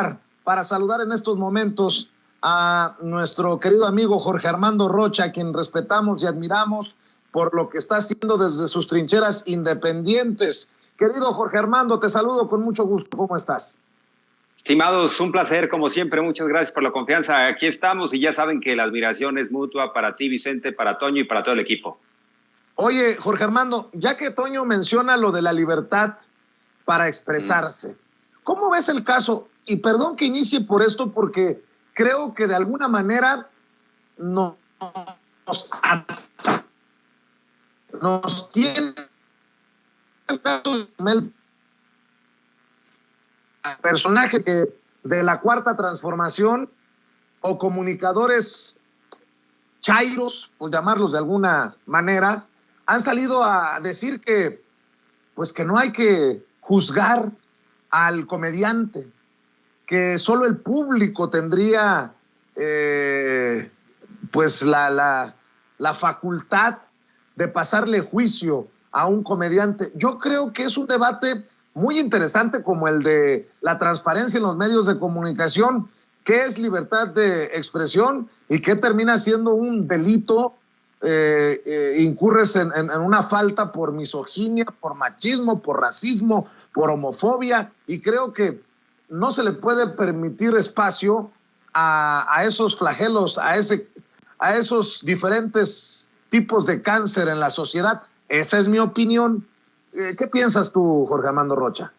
lugar para saludar en estos momentos a nuestro querido amigo Jorge Armando Rocha, a quien respetamos y admiramos por lo que está haciendo desde sus trincheras independientes. Querido Jorge Armando, te saludo con mucho gusto. ¿Cómo estás? Estimados, un placer, como siempre. Muchas gracias por la confianza. Aquí estamos y ya saben que la admiración es mutua para ti, Vicente, para Toño y para todo el equipo. Oye, Jorge Armando, ya que Toño menciona lo de la libertad para expresarse, ¿cómo ves el caso? Y perdón que inicie por esto, porque creo que de alguna manera nos tiene el caso de Mel, personajes de la Cuarta Transformación o comunicadores chairos, por llamarlos de alguna manera, han salido a decir que, pues, que no hay que juzgar al comediante, que solo el público tendría pues la facultad de pasarle juicio a un comediante. Yo creo que es un debate muy interesante, como el de la transparencia en los medios de comunicación. ¿Qué es libertad de expresión y qué termina siendo un delito? Incurres en una falta por misoginia, por machismo, por racismo, por homofobia, y creo que no se le puede permitir espacio a esos flagelos, a esos diferentes tipos de cáncer en la sociedad. Esa es mi opinión. ¿Qué piensas tú, Jorge Armando Rocha?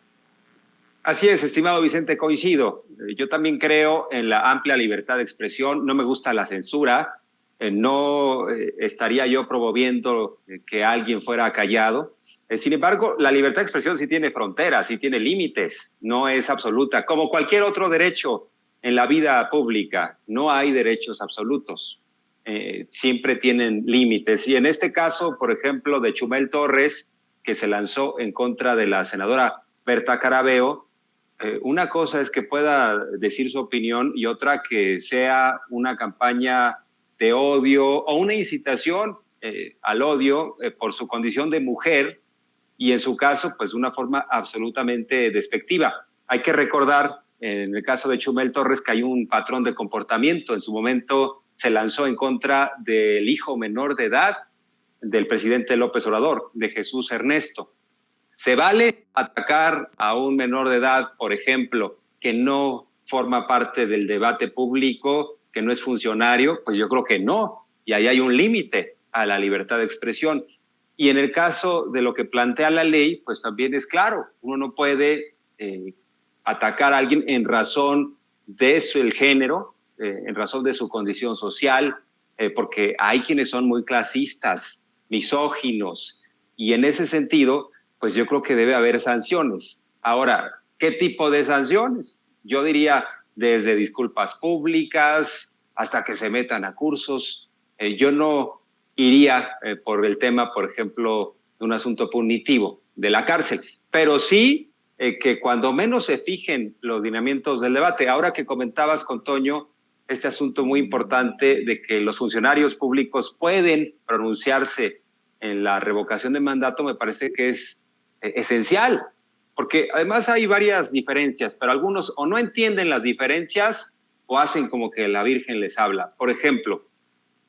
Así es, estimado Vicente, coincido. Yo también creo en la amplia libertad de expresión. No me gusta la censura. No estaría yo promoviendo que alguien fuera callado. Sin embargo, la libertad de expresión sí tiene fronteras, sí tiene límites, no es absoluta. Como cualquier otro derecho en la vida pública, no hay derechos absolutos. Siempre tienen límites. Y en este caso, por ejemplo, de Chumel Torres, que se lanzó en contra de la senadora Berta Carabeo, una cosa es que pueda decir su opinión y otra que sea una campaña de odio o una incitación al odio por su condición de mujer, y en su caso, pues de una forma absolutamente despectiva. Hay que recordar, en el caso de Chumel Torres, que hay un patrón de comportamiento. En su momento se lanzó en contra del hijo menor de edad del presidente López Obrador, de Jesús Ernesto. ¿Se vale atacar a un menor de edad, por ejemplo, que no forma parte del debate público, que no es funcionario? Pues yo creo que no, y ahí hay un límite a la libertad de expresión. Y en el caso de lo que plantea la ley, pues también es claro, uno no puede atacar a alguien en razón de el género, en razón de su condición social, porque hay quienes son muy clasistas, misóginos, y en ese sentido, pues yo creo que debe haber sanciones. Ahora, ¿qué tipo de sanciones? Yo diría desde disculpas públicas hasta que se metan a cursos. Yo no iría por el tema, por ejemplo, de un asunto punitivo de la cárcel, pero sí que cuando menos se fijen los lineamientos del debate. Ahora que comentabas con Toño este asunto muy importante de que los funcionarios públicos pueden pronunciarse en la revocación de mandato, me parece que es esencial, porque además hay varias diferencias, pero algunos o no entienden las diferencias o hacen como que la Virgen les habla. Por ejemplo,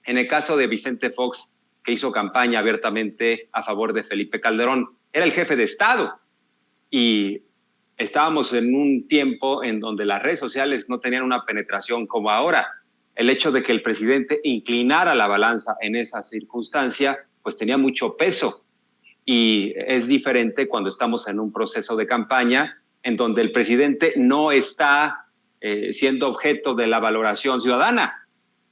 en el caso de Vicente Fox, que hizo campaña abiertamente a favor de Felipe Calderón, era el jefe de Estado y estábamos en un tiempo en donde las redes sociales no tenían una penetración como ahora. El hecho de que el presidente inclinara la balanza en esa circunstancia, pues tenía mucho peso. Y es diferente cuando estamos en un proceso de campaña en donde el presidente no está siendo objeto de la valoración ciudadana.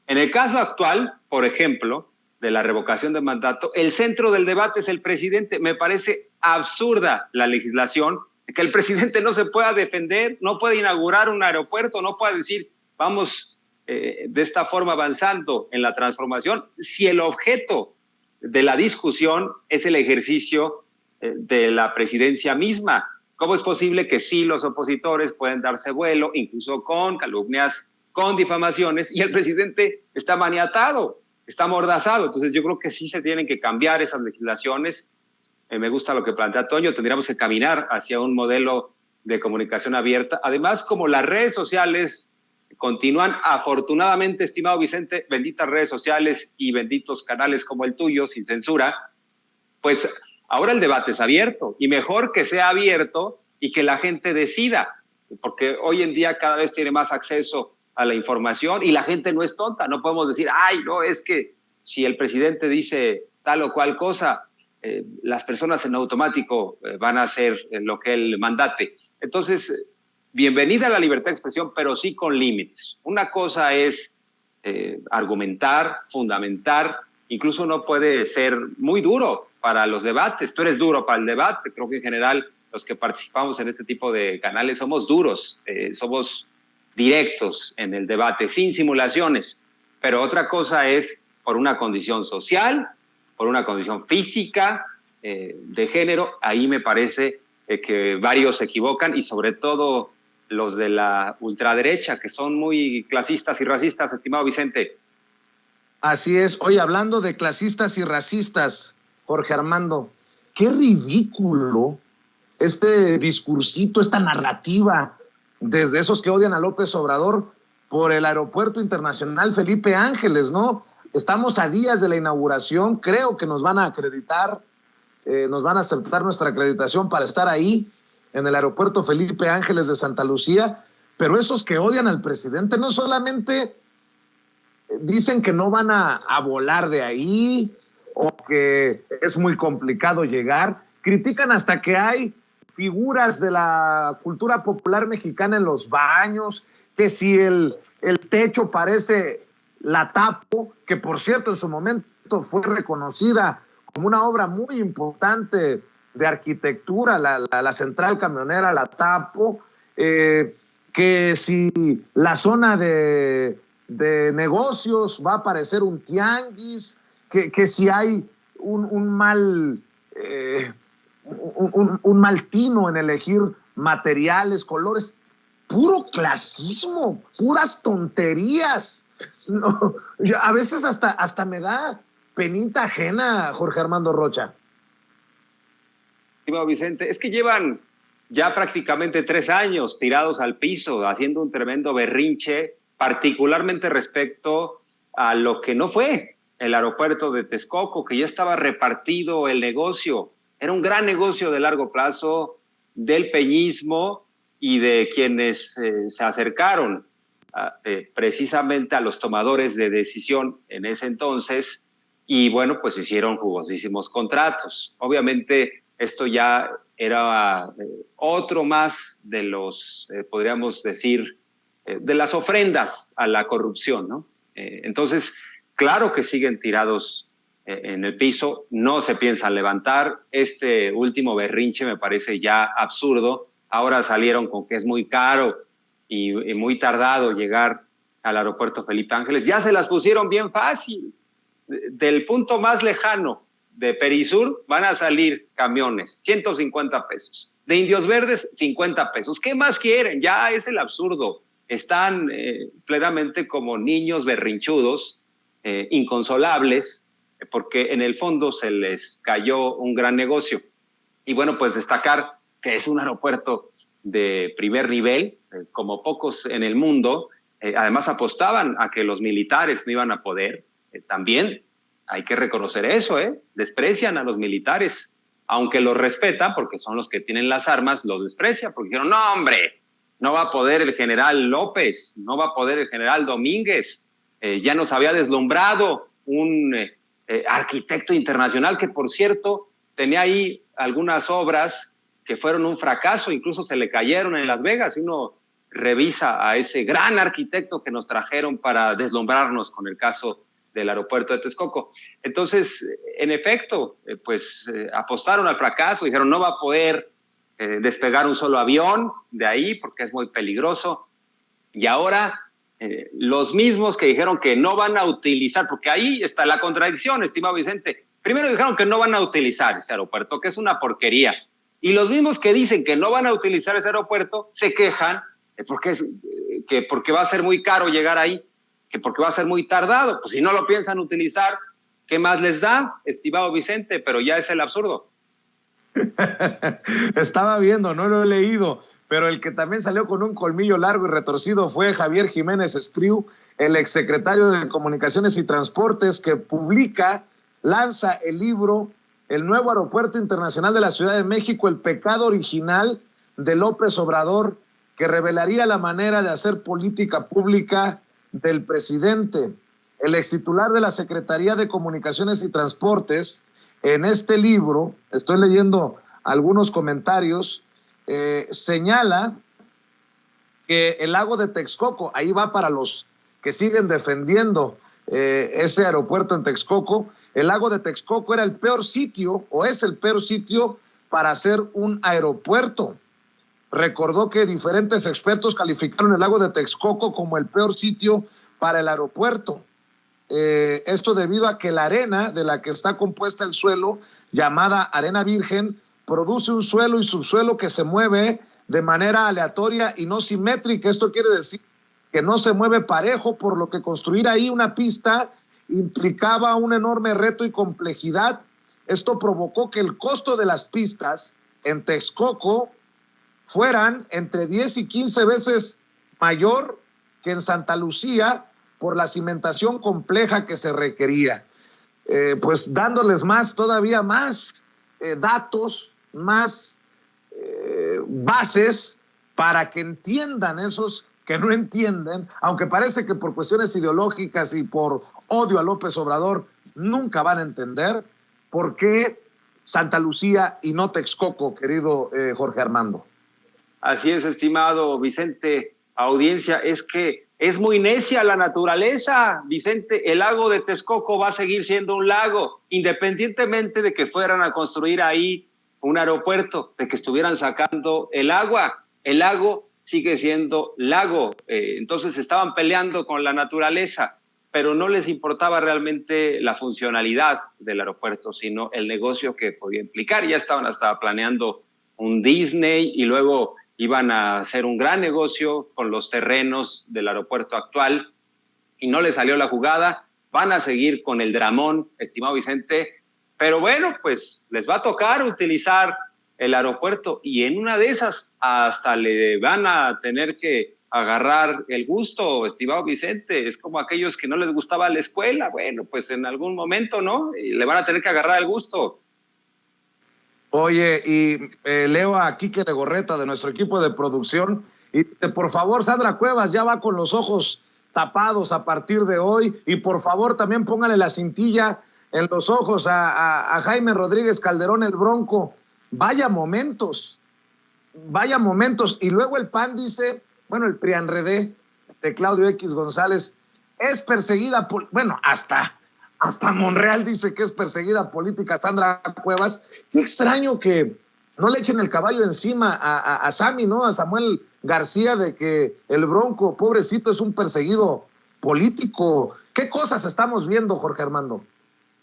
En el caso actual, por ejemplo, de la revocación de mandato, el centro del debate es el presidente. Me parece absurda la legislación, que el presidente no se pueda defender, no puede inaugurar un aeropuerto, no puede decir, vamos de esta forma avanzando en la transformación, si el objeto de la discusión es el ejercicio de la presidencia misma. ¿Cómo es posible que sí los opositores pueden darse vuelo, incluso con calumnias, con difamaciones, y el presidente está maniatado, está amordazado? Entonces yo creo que sí se tienen que cambiar esas legislaciones. Me gusta lo que plantea Toño, tendríamos que caminar hacia un modelo de comunicación abierta. Además, como las redes sociales continúan, afortunadamente, estimado Vicente, benditas redes sociales y benditos canales como el tuyo, sin censura, pues ahora el debate es abierto, y mejor que sea abierto y que la gente decida, porque hoy en día cada vez tiene más acceso a la información y la gente no es tonta. No podemos decir, ay, no, es que si el presidente dice tal o cual cosa, las personas en automático van a hacer lo que él mandate. Entonces, bienvenida a la libertad de expresión, pero sí con límites. Una cosa es argumentar, fundamentar, incluso uno puede ser muy duro para los debates. Tú eres duro para el debate. Creo que en general los que participamos en este tipo de canales somos duros, somos directos en el debate, sin simulaciones. Pero otra cosa es por una condición social, por una condición física, de género. Ahí me parece que varios se equivocan, y sobre todo los de la ultraderecha, que son muy clasistas y racistas, estimado Vicente. Así es. Oye, hablando de clasistas y racistas, Jorge Armando, qué ridículo este discursito, esta narrativa desde esos que odian a López Obrador por el Aeropuerto Internacional Felipe Ángeles, ¿no? Estamos a días de la inauguración, creo que nos van a acreditar, nos van a aceptar nuestra acreditación para estar ahí en el Aeropuerto Felipe Ángeles de Santa Lucía, pero esos que odian al presidente no solamente dicen que no van a volar de ahí o que es muy complicado llegar, critican hasta que hay figuras de la cultura popular mexicana en los baños, que si el techo parece la Tapo, que por cierto en su momento fue reconocida como una obra muy importante de arquitectura, la central camionera, la Tapo, que si la zona de negocios va a parecer un tianguis, que si hay un mal tino en elegir materiales, colores, puro clasismo, puras tonterías. No, a veces hasta me da penita ajena, Jorge Armando Rocha. Vicente, es que llevan ya prácticamente 3 años tirados al piso, haciendo un tremendo berrinche, particularmente respecto a lo que no fue el aeropuerto de Texcoco, que ya estaba repartido el negocio. Era un gran negocio de largo plazo del peñismo y de quienes se acercaron precisamente a los tomadores de decisión en ese entonces, y bueno, pues hicieron jugosísimos contratos. Obviamente esto ya era otro más de los, podríamos decir, de las ofrendas a la corrupción, ¿no? Entonces, claro que siguen tirados en el piso, no se piensan levantar. Este último berrinche me parece ya absurdo. Ahora salieron con que es muy caro y muy tardado llegar al aeropuerto Felipe Ángeles. Ya se las pusieron bien fácil. Del punto más lejano de Perisur van a salir camiones, 150 pesos. De Indios Verdes, 50 pesos. ¿Qué más quieren? Ya es el absurdo. Están plenamente como niños berrinchudos, inconsolables, porque en el fondo se les cayó un gran negocio. Y bueno, pues destacar que es un aeropuerto de primer nivel, como pocos en el mundo. Además apostaban a que los militares no iban a poder. También hay que reconocer eso, desprecian a los militares, aunque los respetan porque son los que tienen las armas, los desprecian porque dijeron, no hombre, no va a poder el general López, no va a poder el general Domínguez, ya nos había deslumbrado un arquitecto internacional que, por cierto, tenía ahí algunas obras que fueron un fracaso, incluso se le cayeron en Las Vegas, y uno revisa a ese gran arquitecto que nos trajeron para deslumbrarnos con el caso del aeropuerto de Texcoco. Entonces, en efecto, apostaron al fracaso, dijeron no va a poder despegar un solo avión de ahí porque es muy peligroso, y ahora los mismos que dijeron que no van a utilizar, porque ahí está la contradicción, estimado Vicente. Primero dijeron que no van a utilizar ese aeropuerto, que es una porquería, y los mismos que dicen que no van a utilizar ese aeropuerto se quejan porque va a ser muy caro llegar ahí, que porque va a ser muy tardado. Pues si no lo piensan utilizar, ¿qué más les da, estimado Vicente? Pero ya es el absurdo. Estaba viendo, no lo he leído, pero el que también salió con un colmillo largo y retorcido fue Javier Jiménez Espriu, el exsecretario de Comunicaciones y Transportes, que lanza el libro El nuevo aeropuerto internacional de la Ciudad de México, el pecado original de López Obrador, que revelaría la manera de hacer política pública del presidente. El extitular de la Secretaría de Comunicaciones y Transportes, en este libro, estoy leyendo algunos comentarios, señala que el lago de Texcoco, ahí va para los que siguen defendiendo ese aeropuerto en Texcoco, el lago de Texcoco era el peor sitio, o es el peor sitio para hacer un aeropuerto. Recordó que diferentes expertos calificaron el lago de Texcoco como el peor sitio para el aeropuerto. Esto debido a que la arena de la que está compuesta el suelo, llamada arena virgen, produce un suelo y subsuelo que se mueve de manera aleatoria y no simétrica. Esto quiere decir que no se mueve parejo, por lo que construir ahí una pista implicaba un enorme reto y complejidad. Esto provocó que el costo de las pistas en Texcoco fueran entre 10 y 15 veces mayor que en Santa Lucía por la cimentación compleja que se requería. Pues dándoles todavía más datos, más bases para que entiendan esos que no entienden, aunque parece que por cuestiones ideológicas y por odio a López Obrador nunca van a entender por qué Santa Lucía y no Texcoco, querido Jorge Armando. Así es, estimado Vicente. Audiencia, es que es muy necia la naturaleza, Vicente. El lago de Texcoco va a seguir siendo un lago, independientemente de que fueran a construir ahí un aeropuerto, de que estuvieran sacando el agua. El lago sigue siendo lago. Entonces estaban peleando con la naturaleza, pero no les importaba realmente la funcionalidad del aeropuerto, sino el negocio que podía implicar. Ya estaban hasta planeando un Disney y luego iban a hacer un gran negocio con los terrenos del aeropuerto actual y no les salió la jugada. Van a seguir con el dramón, estimado Vicente, pero bueno, pues les va a tocar utilizar el aeropuerto y en una de esas hasta le van a tener que agarrar el gusto, estimado Vicente. Es como aquellos que no les gustaba la escuela. Bueno, pues en algún momento, ¿no? Y le van a tener que agarrar el gusto. Oye, y leo a Quique Legorreta de nuestro equipo de producción, y por favor, Sandra Cuevas ya va con los ojos tapados a partir de hoy, y por favor también póngale la cintilla en los ojos a Jaime Rodríguez Calderón, el Bronco. Vaya momentos, y luego el PAN dice, bueno, el PRIANREDE de Claudio X González es perseguida por, bueno, hasta Monreal dice que es perseguida política Sandra Cuevas. Qué extraño que no le echen el caballo encima a Sammy, ¿no? A Samuel García, de que el Bronco, pobrecito, es un perseguido político. ¿Qué cosas estamos viendo, Jorge Armando?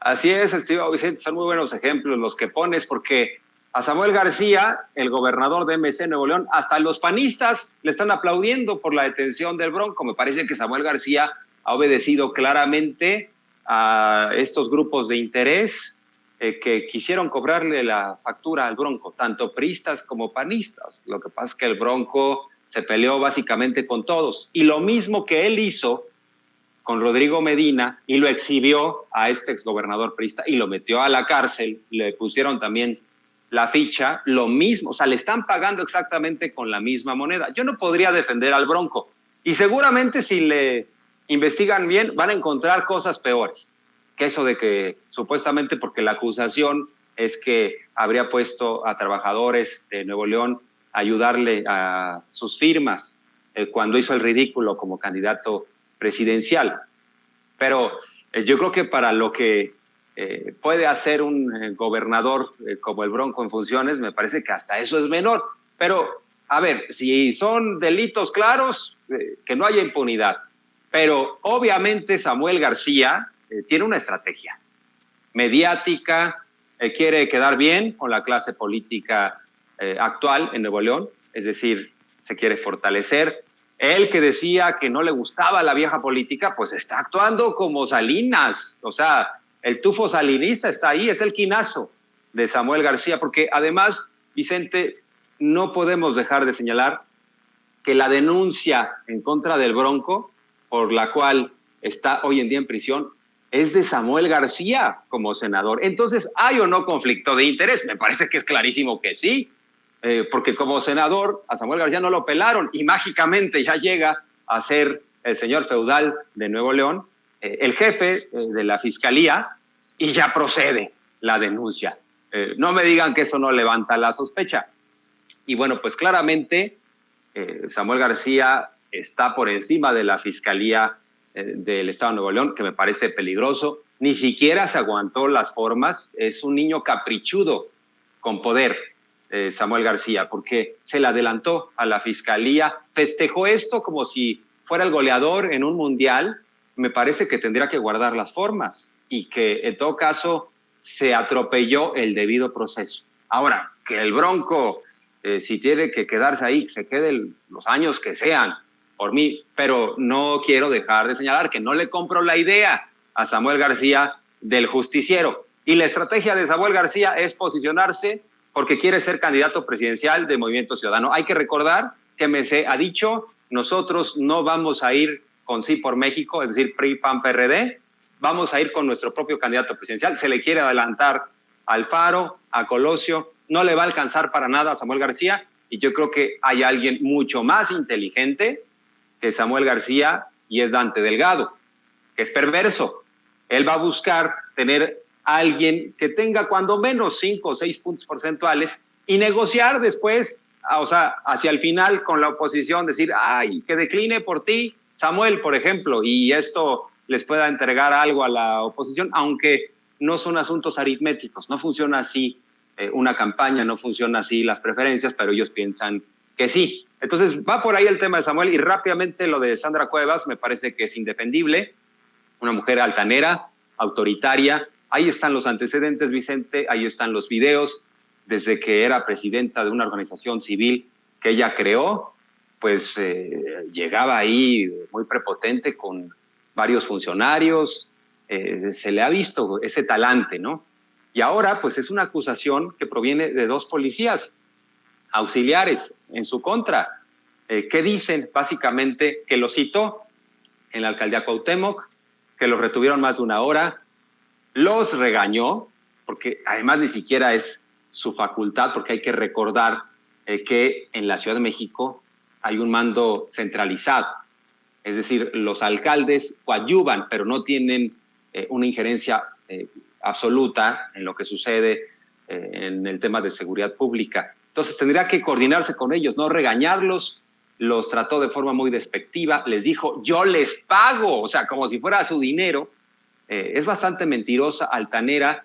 Así es, estimado Vicente, son muy buenos ejemplos los que pones, porque a Samuel García, el gobernador de MC Nuevo León, hasta los panistas le están aplaudiendo por la detención del Bronco. Me parece que Samuel García ha obedecido claramente a estos grupos de interés que quisieron cobrarle la factura al Bronco, tanto priistas como panistas. Lo que pasa es que el Bronco se peleó básicamente con todos. Y lo mismo que él hizo con Rodrigo Medina y lo exhibió a este exgobernador priista y lo metió a la cárcel, le pusieron también la ficha, lo mismo, o sea, le están pagando exactamente con la misma moneda. Yo no podría defender al Bronco y seguramente si le investigan bien van a encontrar cosas peores que eso de que supuestamente, porque la acusación es que habría puesto a trabajadores de Nuevo León a ayudarle a sus firmas cuando hizo el ridículo como candidato presidencial. Pero yo creo que para lo que puede hacer un gobernador como el Bronco en funciones, me parece que hasta eso es menor. Pero, a ver, si son delitos claros, que no haya impunidad. Pero obviamente Samuel García tiene una estrategia mediática, quiere quedar bien con la clase política actual en Nuevo León, es decir, se quiere fortalecer. Él que decía que no le gustaba la vieja política, pues está actuando como Salinas, o sea, el tufo salinista está ahí, es el quinazo de Samuel García, porque además, Vicente, no podemos dejar de señalar que la denuncia en contra del Bronco, por la cual está hoy en día en prisión, es de Samuel García como senador. Entonces, ¿hay o no conflicto de interés? Me parece que es clarísimo que sí, porque como senador a Samuel García no lo pelaron y mágicamente ya llega a ser el señor feudal de Nuevo León, el jefe de la fiscalía, y ya procede la denuncia. No me digan que eso no levanta la sospecha. Y bueno, pues claramente Samuel García está por encima de la Fiscalía del Estado de Nuevo León, que me parece peligroso. Ni siquiera se aguantó las formas. Es un niño caprichudo con poder, Samuel García, porque se le adelantó a la Fiscalía, festejó esto como si fuera el goleador en un mundial. Me parece que tendría que guardar las formas y que en todo caso se atropelló el debido proceso. Ahora, que el Bronco, si tiene que quedarse ahí, que se quede los años que sean, por mí, pero no quiero dejar de señalar que no le compro la idea a Samuel García del justiciero. Y la estrategia de Samuel García es posicionarse porque quiere ser candidato presidencial de Movimiento Ciudadano. Hay que recordar que MC ha dicho, nosotros no vamos a ir con Sí por México, es decir, PRI, PAN, PRD, vamos a ir con nuestro propio candidato presidencial. Se le quiere adelantar a Alfaro, a Colosio, no le va a alcanzar para nada a Samuel García, y yo creo que hay alguien mucho más inteligente que Samuel García, y es Dante Delgado, que es perverso. Él va a buscar tener a alguien que tenga cuando menos 5 o 6 puntos porcentuales y negociar después, o sea, hacia el final con la oposición, decir, ay, que decline por ti, Samuel, por ejemplo, y esto les pueda entregar algo a la oposición, aunque no son asuntos aritméticos, no funciona así una campaña, no funciona así las preferencias, pero ellos piensan que sí. Entonces va por ahí el tema de Samuel, y rápidamente lo de Sandra Cuevas me parece que es indefendible, una mujer altanera, autoritaria. Ahí están los antecedentes, Vicente, ahí están los videos, desde que era presidenta de una organización civil que ella creó, pues llegaba ahí muy prepotente con varios funcionarios, se le ha visto ese talante, ¿no? Y ahora, pues es una acusación que proviene de 2 policías auxiliares en su contra, que dicen básicamente que lo citó en la alcaldía Cuauhtémoc, que los retuvieron más de 1 hora, los regañó, porque además ni siquiera es su facultad, porque hay que recordar que en la Ciudad de México hay un mando centralizado, es decir, los alcaldes coadyuvan, pero no tienen una injerencia absoluta en lo que sucede en el tema de seguridad pública. Entonces tendría que coordinarse con ellos, no regañarlos. Los trató de forma muy despectiva, les dijo, yo les pago, o sea, como si fuera su dinero. Es bastante mentirosa, altanera,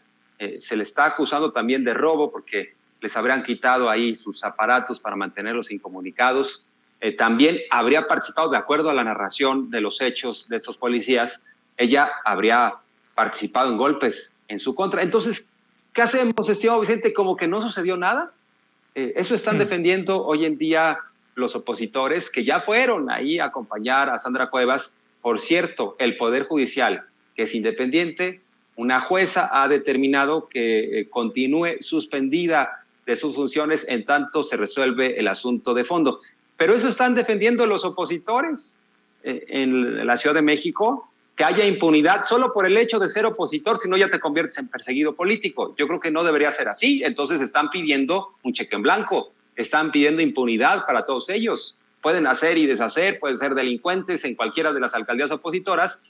se le está acusando también de robo porque les habrían quitado ahí sus aparatos para mantenerlos incomunicados. También habría participado, de acuerdo a la narración de los hechos de estos policías, ella habría participado en golpes en su contra. Entonces, ¿qué hacemos, estimado Vicente? Como que no sucedió nada. Eso están defendiendo hoy en día los opositores que ya fueron ahí a acompañar a Sandra Cuevas. Por cierto, el Poder Judicial, que es independiente, una jueza ha determinado que continúe suspendida de sus funciones en tanto se resuelve el asunto de fondo. Pero eso están defendiendo los opositores en la Ciudad de México, que haya impunidad solo por el hecho de ser opositor, si no ya te conviertes en perseguido político. Yo creo que no debería ser así. Entonces están pidiendo un cheque en blanco, están pidiendo impunidad para todos ellos. Pueden hacer y deshacer, pueden ser delincuentes en cualquiera de las alcaldías opositoras,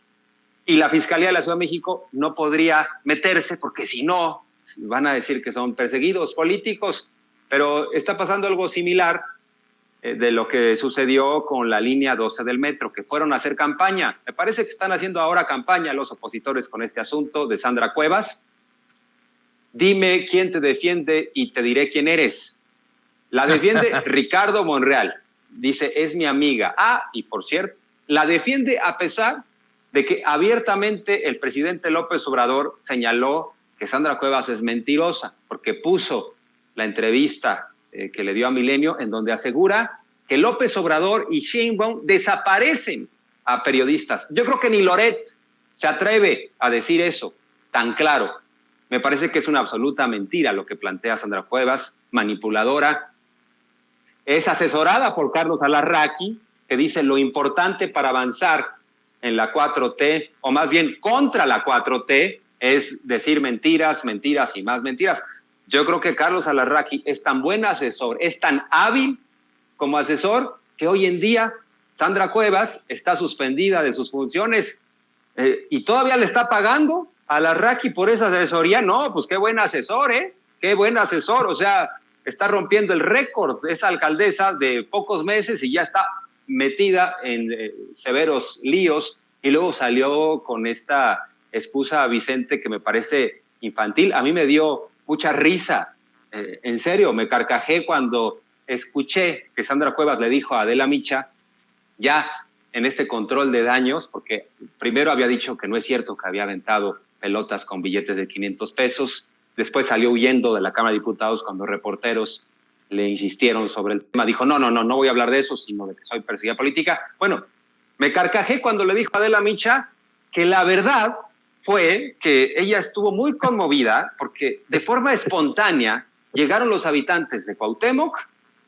y la Fiscalía de la Ciudad de México no podría meterse porque si no, van a decir que son perseguidos políticos. Pero está pasando algo similar de lo que sucedió con la línea 12 del metro, que fueron a hacer campaña. Me parece que están haciendo ahora campaña los opositores con este asunto de Sandra Cuevas. Dime quién te defiende y te diré quién eres. La defiende Ricardo Monreal. Dice, es mi amiga. Ah, y por cierto, la defiende a pesar de que abiertamente el presidente López Obrador señaló que Sandra Cuevas es mentirosa, porque puso la entrevista que le dio a Milenio, en donde asegura que López Obrador y Sheinbaum desaparecen a periodistas. Yo creo que ni Loret se atreve a decir eso tan claro. Me parece que es una absoluta mentira lo que plantea Sandra Cuevas, manipuladora. es asesorada por Carlos Alarraqui, que dice lo importante para avanzar en la 4T, o más bien contra la 4T, es decir mentiras, mentiras y más mentiras. Yo creo que Carlos Alarraqui es tan buen asesor, es tan hábil como asesor, que hoy en día Sandra Cuevas está suspendida de sus funciones y todavía le está pagando a Alarraqui por esa asesoría. No, pues qué buen asesor, qué buen asesor. O sea, está rompiendo el récord esa alcaldesa de pocos meses y ya está metida en severos líos, y luego salió con esta excusa a Vicente que me parece infantil. A mí me dio mucha risa, en serio, me carcajé cuando escuché que Sandra Cuevas le dijo a Adela Micha, ya en este control de daños, porque primero había dicho que no es cierto que había aventado pelotas con billetes de 500 pesos, después salió huyendo de la Cámara de Diputados cuando reporteros le insistieron sobre el tema, dijo, no voy a hablar de eso, sino de que soy perseguida política. Bueno, me carcajé cuando le dijo a Adela Micha que la verdad fue que ella estuvo muy conmovida porque de forma espontánea llegaron los habitantes de Cuauhtémoc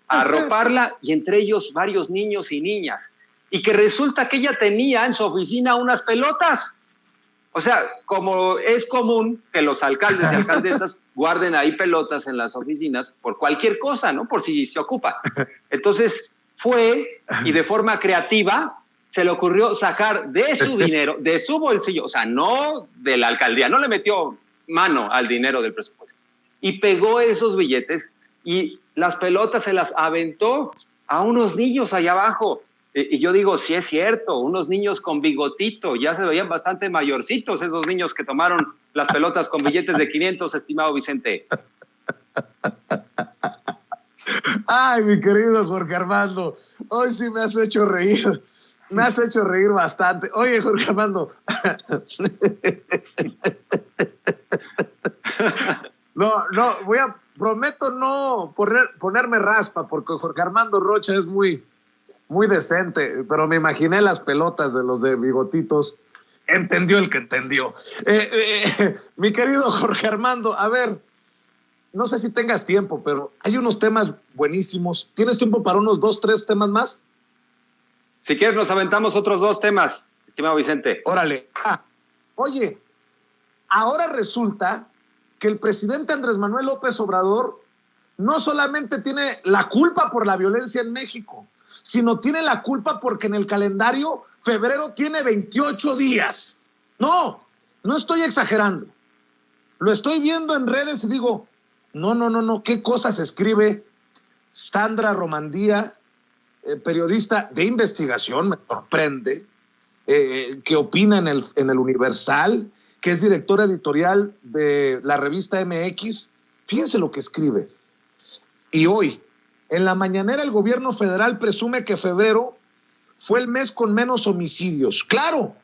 a arroparla, y entre ellos varios niños y niñas, y que resulta que ella tenía en su oficina unas pelotas. O sea, como es común que los alcaldes y alcaldesas guarden ahí pelotas en las oficinas por cualquier cosa, ¿no? Por si se ocupa. Entonces fue y de forma creativa se le ocurrió sacar de su dinero, de su bolsillo, o sea, no de la alcaldía, no le metió mano al dinero del presupuesto, y pegó esos billetes y las pelotas se las aventó a unos niños allá abajo. Y yo digo, sí es cierto, unos niños con bigotito, ya se veían bastante mayorcitos esos niños que tomaron las pelotas con billetes de 500, estimado Vicente. Ay, mi querido Jorge Armando, hoy sí me has hecho reír. Me has hecho reír bastante. Oye, Jorge Armando. Prometo no ponerme raspa, porque Jorge Armando Rocha es muy decente, pero me imaginé las pelotas de los de bigotitos. Entendió el que entendió. Mi querido Jorge Armando, a ver, no sé si tengas tiempo, pero hay unos temas buenísimos. ¿Tienes tiempo para unos 2, 3 temas más? Si quieres, nos aventamos otros 2 temas, estimado Vicente. Órale. Oye, ahora resulta que el presidente Andrés Manuel López Obrador no solamente tiene la culpa por la violencia en México, sino tiene la culpa porque en el calendario febrero tiene 28 días. No estoy exagerando. Lo estoy viendo en redes y digo, no, qué cosas escribe Sandra Romandía, periodista de investigación, me sorprende, que opina en el Universal, que es directora editorial de la revista MX. Fíjense lo que escribe. Y hoy, en la mañanera, el gobierno federal presume que febrero fue el mes con menos homicidios. Claro,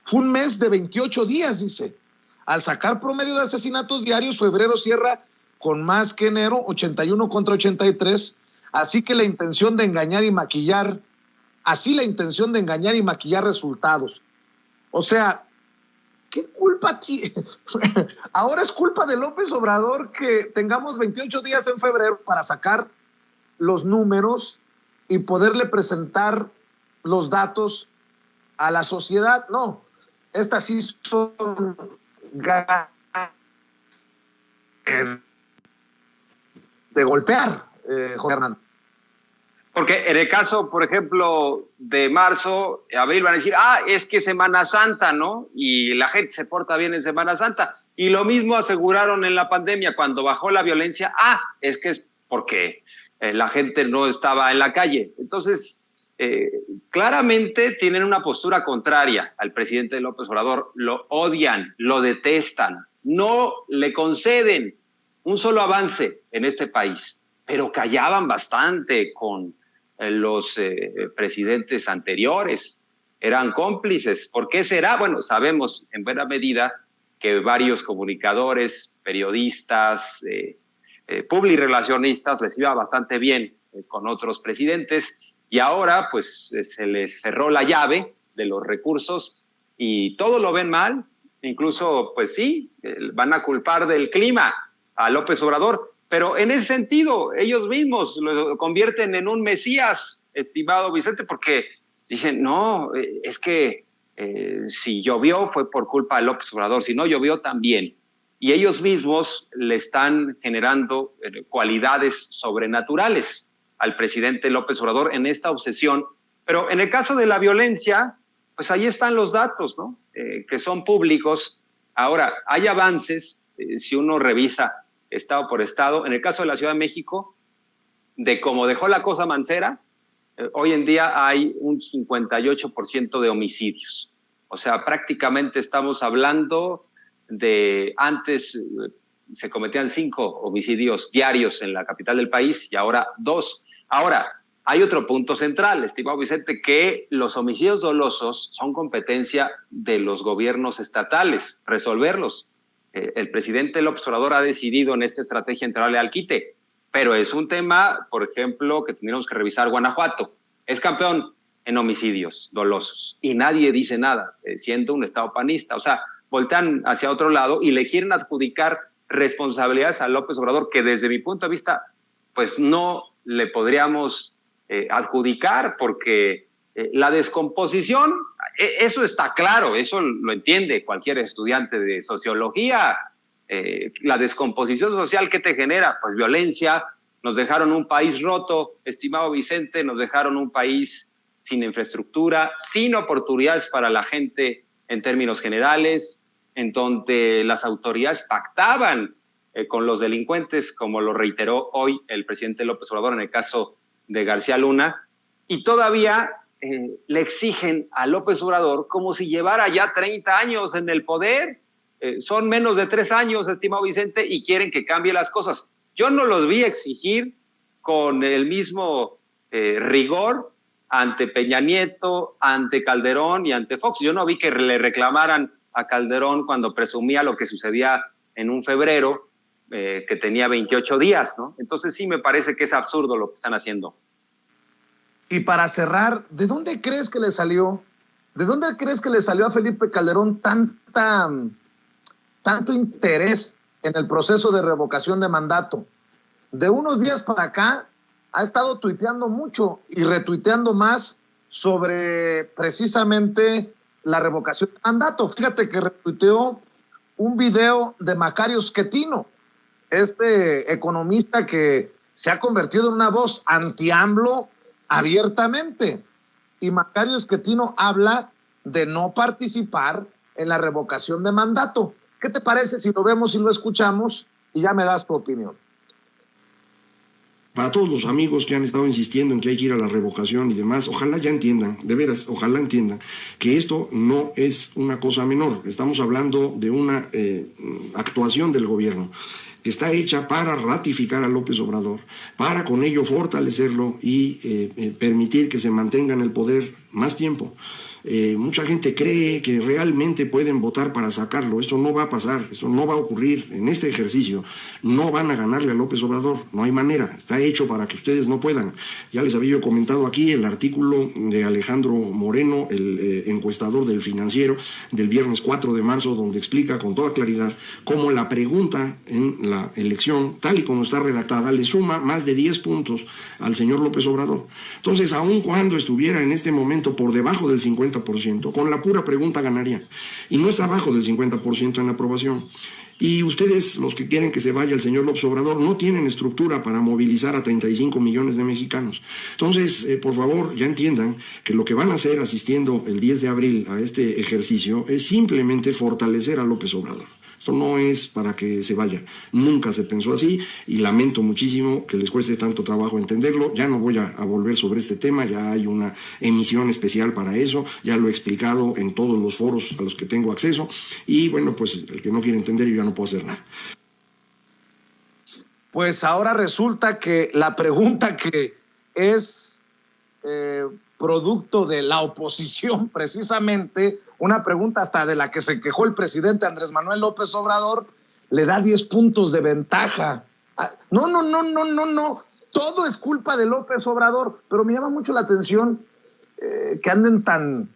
fue un mes de 28 días, dice. Al sacar promedio de asesinatos diarios, febrero cierra con más que enero, 81 contra 83. Así la intención de engañar y maquillar resultados. O sea, ¿qué culpa tiene? Ahora es culpa de López Obrador que tengamos 28 días en febrero para sacar los números y poderle presentar los datos a la sociedad. No, estas sí son ganas de golpear, Jorge Hernández. Porque en el caso, por ejemplo, de marzo, abril, van a decir, es que Semana Santa, ¿no? Y la gente se porta bien en Semana Santa. Y lo mismo aseguraron en la pandemia, cuando bajó la violencia, es que es porque la gente no estaba en la calle. Entonces, claramente tienen una postura contraria al presidente López Obrador. Lo odian, lo detestan, no le conceden un solo avance en este país, pero callaban bastante con los presidentes anteriores, eran cómplices. ¿Por qué será? Bueno, sabemos en buena medida que varios comunicadores, periodistas, publirelacionistas les iba bastante bien con otros presidentes, y ahora pues se les cerró la llave de los recursos y todo lo ven mal. Incluso pues sí, van a culpar del clima a López Obrador. Pero en ese sentido, ellos mismos lo convierten en un mesías, estimado Vicente, porque dicen, no, es que si llovió fue por culpa de López Obrador, si no llovió también. Y ellos mismos le están generando cualidades sobrenaturales al presidente López Obrador en esta obsesión. Pero en el caso de la violencia, pues ahí están los datos, ¿no? Que son públicos. Ahora, hay avances, si uno revisa estado por estado. En el caso de la Ciudad de México, de cómo dejó la cosa Mancera, hoy en día hay un 58% de homicidios. O sea, prácticamente estamos hablando de antes se cometían 5 homicidios diarios en la capital del país y ahora 2. Ahora, hay otro punto central, estimado Vicente, que los homicidios dolosos son competencia de los gobiernos estatales, resolverlos. El presidente López Obrador ha decidido en esta estrategia entrarle al quite, pero es un tema, por ejemplo, que tendríamos que revisar. Guanajuato es campeón en homicidios dolosos y nadie dice nada, siendo un estado panista. O sea, voltean hacia otro lado y le quieren adjudicar responsabilidades a López Obrador que desde mi punto de vista pues no le podríamos adjudicar, porque la descomposición, eso está claro, eso lo entiende cualquier estudiante de sociología. La descomposición social, ¿qué te genera? Pues violencia. Nos dejaron un país roto, estimado Vicente, nos dejaron un país sin infraestructura, sin oportunidades para la gente en términos generales, en donde las autoridades pactaban con los delincuentes, como lo reiteró hoy el presidente López Obrador en el caso de García Luna, y todavía le exigen a López Obrador como si llevara ya 30 años en el poder. Son menos de 3 años, estimado Vicente, y quieren que cambie las cosas. Yo no los vi exigir con el mismo rigor ante Peña Nieto, ante Calderón y ante Fox. Yo no vi que le reclamaran a Calderón cuando presumía lo que sucedía en un febrero que tenía 28 días, ¿no? Entonces sí me parece que es absurdo lo que están haciendo. Y para cerrar, ¿de dónde crees que le salió? ¿De dónde crees que le salió a Felipe Calderón tanto interés en el proceso de revocación de mandato? De unos días para acá ha estado tuiteando mucho y retuiteando más sobre precisamente la revocación de mandato. Fíjate que retuiteó un video de Macario Schettino, este economista que se ha convertido en una voz anti-AMLO abiertamente. Y Macario Schettino habla de no participar en la revocación de mandato. ¿Qué te parece si lo vemos y lo escuchamos y ya me das tu opinión? Para todos los amigos que han estado insistiendo en que hay que ir a la revocación y demás, ojalá ya entiendan, de veras, ojalá entiendan que esto no es una cosa menor. Estamos hablando de una actuación del gobierno que está hecha para ratificar a López Obrador, para con ello fortalecerlo y permitir que se mantenga en el poder más tiempo. Mucha gente cree que realmente pueden votar para sacarlo. Eso no va a pasar, eso no va a ocurrir en este ejercicio. No van a ganarle a López Obrador, no hay manera. Está hecho para que ustedes no puedan. Ya les había comentado aquí el artículo de Alejandro Moreno, el encuestador del Financiero, del viernes 4 de marzo, donde explica con toda claridad cómo la pregunta en la elección, tal y como está redactada, le suma más de 10 puntos al señor López Obrador. Entonces, aun cuando estuviera en este momento por debajo del 50%, con la pura pregunta ganaría. Y no está abajo del 50% en la aprobación. Y ustedes, los que quieren que se vaya el señor López Obrador, no tienen estructura para movilizar a 35 millones de mexicanos. Entonces, por favor, ya entiendan que lo que van a hacer asistiendo el 10 de abril a este ejercicio es simplemente fortalecer a López Obrador. Esto no es para que se vaya. Nunca se pensó así y lamento muchísimo que les cueste tanto trabajo entenderlo. Ya no voy a volver sobre este tema, ya hay una emisión especial para eso, ya lo he explicado en todos los foros a los que tengo acceso y bueno, pues el que no quiere entender yo ya no puedo hacer nada. Pues ahora resulta que la pregunta que es producto de la oposición, precisamente, una pregunta hasta de la que se quejó el presidente Andrés Manuel López Obrador, le da 10 puntos de ventaja. No, todo es culpa de López Obrador, pero me llama mucho la atención que anden tan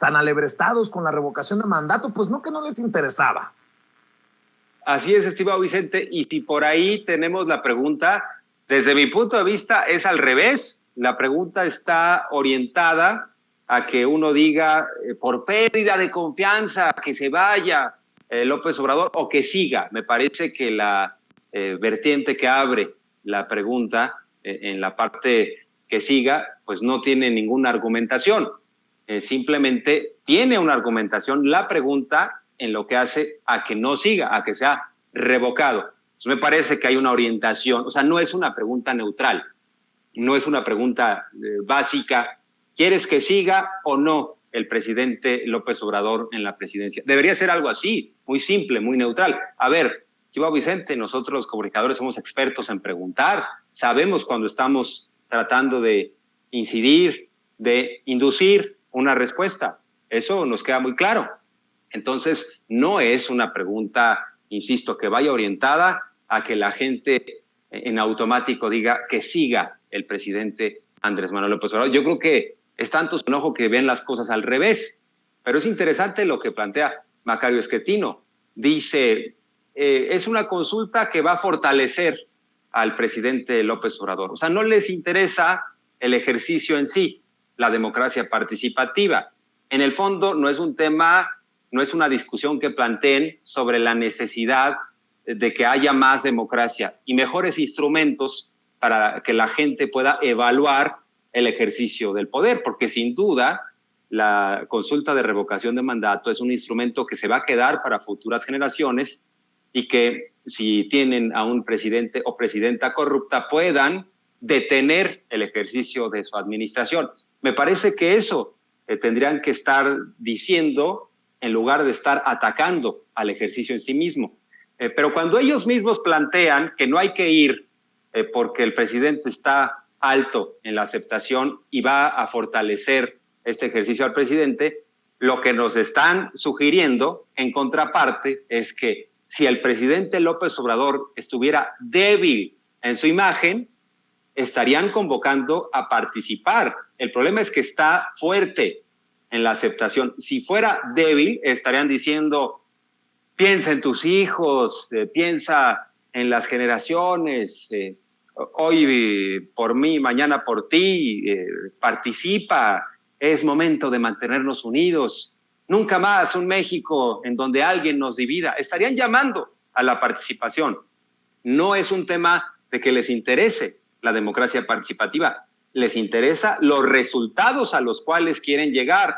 alebrestados con la revocación de mandato, pues no que no les interesaba. Así es, estimado Vicente, y si por ahí tenemos la pregunta, desde mi punto de vista es al revés. La pregunta está orientada a que uno diga por pérdida de confianza que se vaya López Obrador o que siga. Me parece que la vertiente que abre la pregunta en la parte que siga, pues no tiene ninguna argumentación. Simplemente tiene una argumentación la pregunta en lo que hace a que no siga, a que sea revocado. Entonces me parece que hay una orientación, o sea, no es una pregunta neutral, no es una pregunta básica. ¿Quieres que siga o no el presidente López Obrador en la presidencia? Debería ser algo así, muy simple, muy neutral. A ver, estimado Vicente, nosotros los comunicadores somos expertos en preguntar, sabemos cuando estamos tratando de incidir, de inducir una respuesta. Eso nos queda muy claro. Entonces, no es una pregunta, insisto, que vaya orientada a que la gente en automático diga que siga el presidente Andrés Manuel López Obrador. Yo creo que es tanto su enojo que ven las cosas al revés. Pero es interesante lo que plantea Macario Schettino. Dice, es una consulta que va a fortalecer al presidente López Obrador. O sea, no les interesa el ejercicio en sí, la democracia participativa. En el fondo no es un tema, no es una discusión que planteen sobre la necesidad de que haya más democracia y mejores instrumentos para que la gente pueda evaluar el ejercicio del poder, porque sin duda la consulta de revocación de mandato es un instrumento que se va a quedar para futuras generaciones y que si tienen a un presidente o presidenta corrupta puedan detener el ejercicio de su administración. Me parece que eso tendrían que estar diciendo en lugar de estar atacando al ejercicio en sí mismo. Pero cuando ellos mismos plantean que no hay que ir porque el presidente está alto en la aceptación y va a fortalecer este ejercicio al presidente, lo que nos están sugiriendo en contraparte es que si el presidente López Obrador estuviera débil en su imagen, estarían convocando a participar. El problema es que está fuerte en la aceptación. Si fuera débil, estarían diciendo, piensa en tus hijos, piensa en las generaciones, hoy por mí, mañana por ti, participa, es momento de mantenernos unidos. Nunca más un México en donde alguien nos divida. Estarían llamando a la participación. No es un tema de que les interese la democracia participativa, les interesa los resultados a los cuales quieren llegar.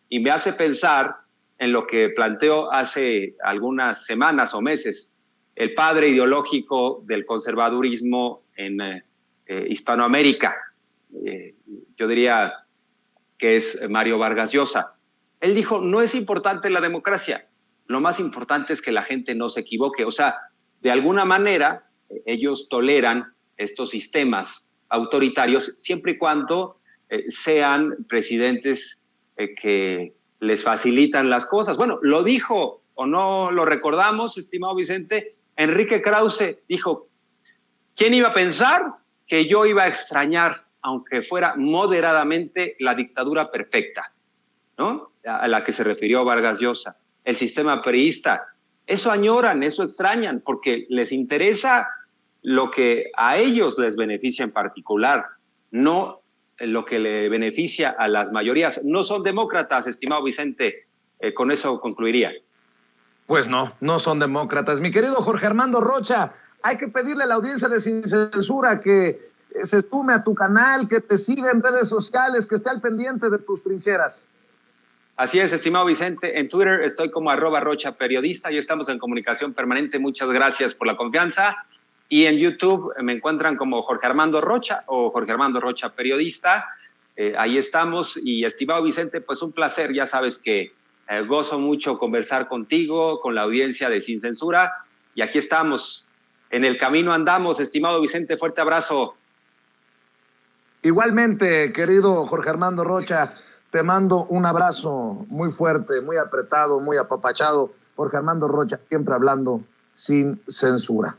Y me hace pensar en lo que planteó hace algunas semanas o meses el padre ideológico del conservadurismo en Hispanoamérica. Yo diría que es Mario Vargas Llosa. Él dijo, no es importante la democracia, lo más importante es que la gente no se equivoque. O sea, de alguna manera, ellos toleran estos sistemas autoritarios siempre y cuando sean presidentes que les facilitan las cosas. Bueno, lo dijo, o no lo recordamos, estimado Vicente, Enrique Krause dijo, ¿quién iba a pensar que yo iba a extrañar, aunque fuera moderadamente, la dictadura perfecta, ¿no? A la que se refirió Vargas Llosa, el sistema priista? Eso añoran, eso extrañan, porque les interesa lo que a ellos les beneficia en particular, no lo que le beneficia a las mayorías. No son demócratas, estimado Vicente. Con eso concluiría. Pues no, no son demócratas. Mi querido Jorge Armando Rocha, hay que pedirle a la audiencia de Sin Censura que se sume a tu canal, que te siga en redes sociales, que esté al pendiente de tus trincheras. Así es, estimado Vicente. En Twitter estoy como @RochaPeriodista y estamos en comunicación permanente. Muchas gracias por la confianza. Y en YouTube me encuentran como Jorge Armando Rocha o Jorge Armando Rocha Periodista. Ahí estamos. Y estimado Vicente, pues un placer. Ya sabes que gozo mucho conversar contigo, con la audiencia de Sin Censura. Y aquí estamos. En el camino andamos, estimado Vicente. Fuerte abrazo. Igualmente, querido Jorge Armando Rocha, te mando un abrazo muy fuerte, muy apretado, muy apapachado. Jorge Armando Rocha, siempre hablando sin censura.